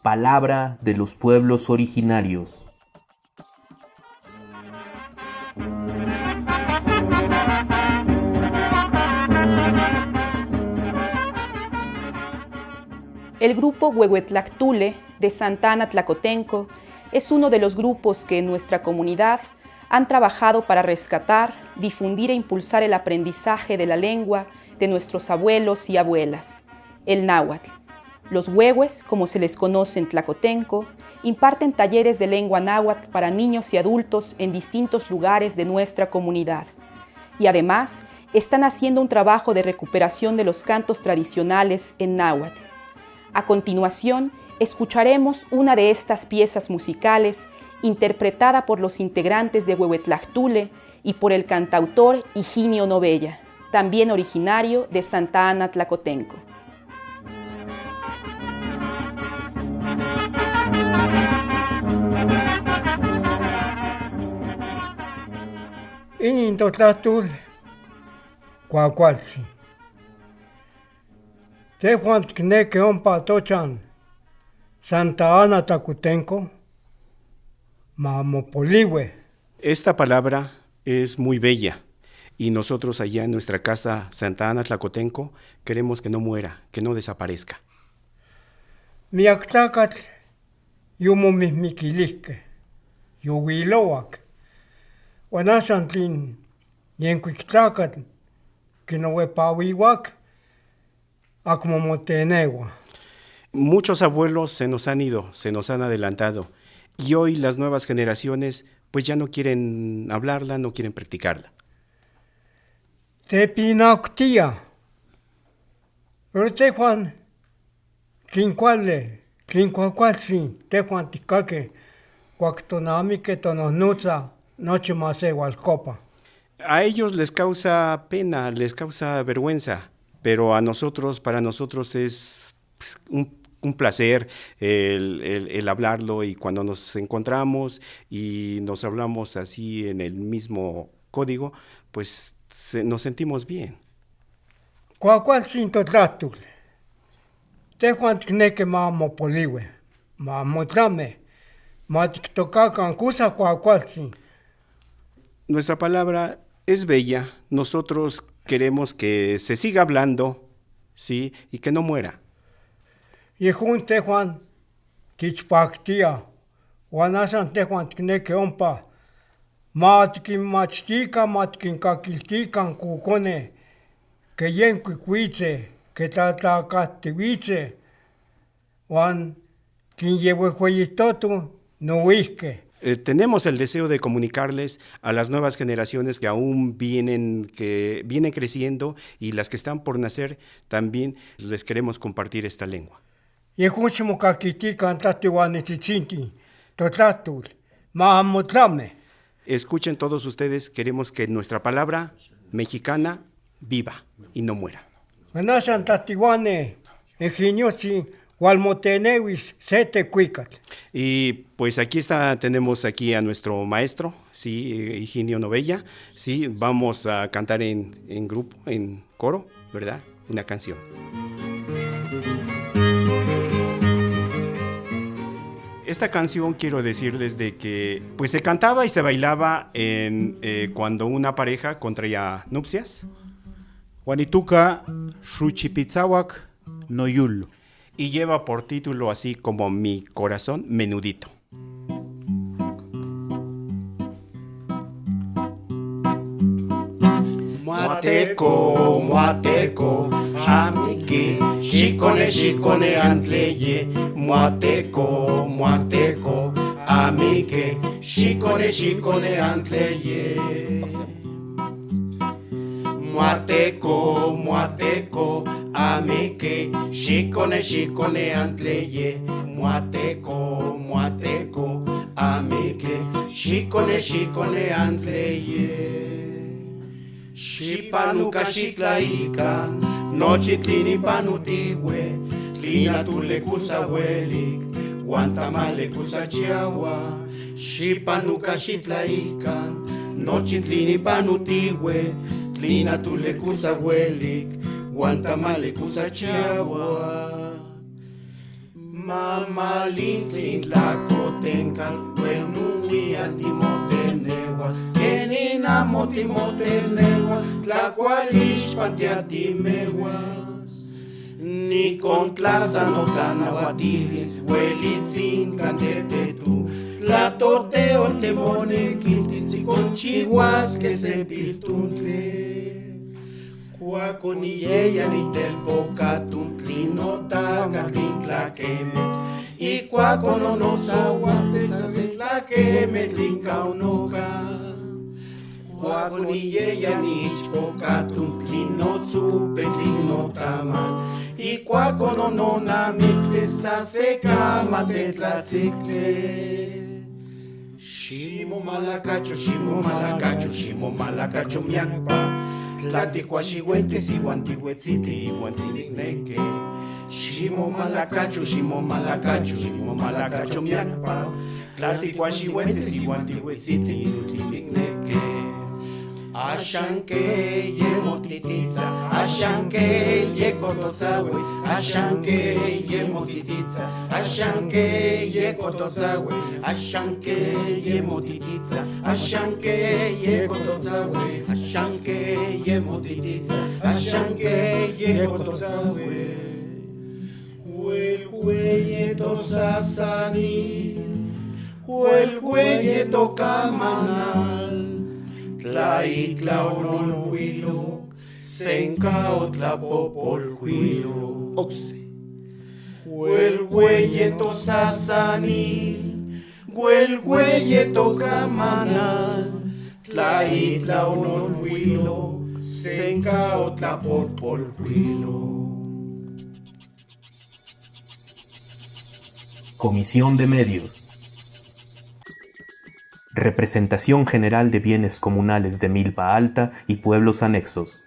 palabra de los pueblos originarios. El grupo Huehuetlactule de Santa Ana Tlacotenco es uno de los grupos que en nuestra comunidad han trabajado para rescatar, difundir e impulsar el aprendizaje de la lengua de nuestros abuelos y abuelas, el náhuatl. Los huehues, como se les conoce en Tlacotenco, imparten talleres de lengua náhuatl para niños y adultos en distintos lugares de nuestra comunidad. Y además, están haciendo un trabajo de recuperación de los cantos tradicionales en náhuatl. A continuación, escucharemos una de estas piezas musicales interpretada por los integrantes de Huehuetlactule y por el cantautor Higinio Novella, también originario de Santa Ana Tlacotenco. Inintotlatul Cuacualtzi. Tehuan tkneke ompa tochan Santa Ana Tlacotenco Mamopolihue. Esta palabra es muy bella y nosotros allá en nuestra casa Santa Ana Tlacotenco queremos que no muera, que no desaparezca. Miaktacatl yumomihmikilihke, yuhuilowak. Wanashantlin yenkuiktacatl kinohuepahuihuac akmomotenewa. Muchos abuelos se nos han ido, se nos han adelantado y hoy las nuevas generaciones pues ya no quieren hablarla, no quieren practicarla. Tepinauctía. Pero tejuan tlincuale, tlincuacualtzin, tejuan ticaque, cuactonamique tonosnutza, noche masewalcopa. A ellos les causa pena, les causa vergüenza, pero a nosotros, para nosotros es pues, un placer el hablarlo, y cuando nos encontramos y nos hablamos así en el mismo código, pues nos sentimos bien. Cuacualtzin totlatul, tejuan tkneque mamopolihue, mamotlame, matiktocacan cusa cuacualtzin. Nuestra palabra es bella, nosotros queremos que se siga hablando, ¿sí? Y que no muera. Yehun tejuan tichpactia, wanasan tejuan tkneque ompa, matkinmachtica, matkinkakiltican cucone, que yencuicuitze, que tatlacativice, wan quinyehuehueyitotu nohuisque. Tenemos el deseo de comunicarles a las nuevas generaciones que aún vienen creciendo, y las que están por nacer también les queremos compartir esta lengua. Yehuchimo kakitican tatihuanititzinti, totlatul, mahamotlame. Escuchen todos ustedes, queremos que nuestra palabra mexicana viva y no muera. Manasan tatihuane, ingeniosi, walmotenewis, sete cuicat. Y pues aquí tenemos aquí a nuestro maestro, sí, Higinio Novella, sí, vamos a cantar en grupo, en coro, ¿verdad? Una canción. Esta canción quiero decirles de que pues se cantaba y se bailaba cuando una pareja contraía nupcias. Juanituca Xuchipitzahuac Noyul. Y lleva por título así como Mi corazón menudito. Muateco, muateco, amiki, shikone antleye. Muateco, muateco, amiki, shikone antleye. Muateco, muateco, amiki, shikone antleye. Muateco, muateco, amiki, shikone antleye. Shipanuka shitlaika, nochi tlini panutiwe, tlina tule kusa welik, guantamale kusa chiawa. Shipanuka shitlaika, nochi tlini panutiwe, tlina tule kusa welik, guantamale kusa chiawa. Mamalistin tlacotencal, huelnui antimoteneguas, kenina motimoteneguas, tlacualixpatiatimeguas. Ni con no tlanahuatilis, huelitzin tlantetetu, tlatoteo temonequiltis, con chihuas que se piltuntle. Cuaco ni ella ni telpocatun, tlinotacatlin tlaquemet, y cuaco no nos aguantes, hace tlaquemet lincaunoca. Cuaco ni ella ni ichpocatun, tlinotzupe, tlinotamal, y cuaco no namictes, hace camate tlatzicle. Shimo malacacho, miakpa, Tlatikuaxihuentes iguantihuetziti iguantinicneque. Shimo malacacho, miakpa. Tlatikuaxihuentes iguantihuetziti iguantinicneque. Ashanque ye motititza, ashanque ye cototzawe, ashanque ye motititza, ashanque ye cototzawe, ashanque ye motititza, ashanque ye cototzawe, ashanque ye motititza, ashanque ye cototzawe. Huelhueye tosasani, huelhueye tocamanal. Tlaitla onolhuilo, sencao tlapopolhuilo. Oxe. Huelhueye tosasani, huelhueye tocamanal. Tlaitla onolhuilo, sencao tlapopolhuilo. Comisión de Medios. Representación General de Bienes Comunales de Milpa Alta y pueblos anexos.